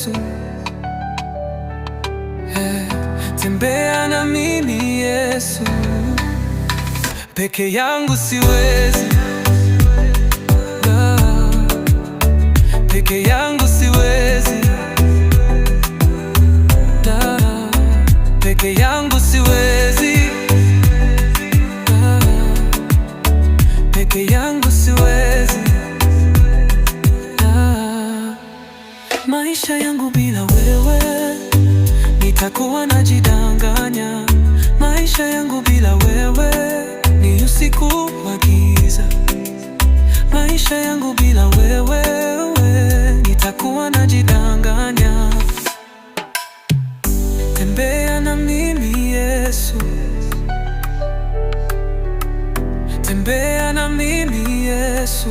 Yesu. Tembea na mimi Yesu, peke yangu siwezi, peke yangu siwezi, peke yangu siwezi, peke yangu siwezi. Maisha yangu bila wewe nitakuwa najidanganya. Maisha yangu bila wewe ni usiku wa giza. Maisha yangu bila wewe nitakuwa najidanganya. Tembea na mimi Yesu, tembea na mimi Yesu.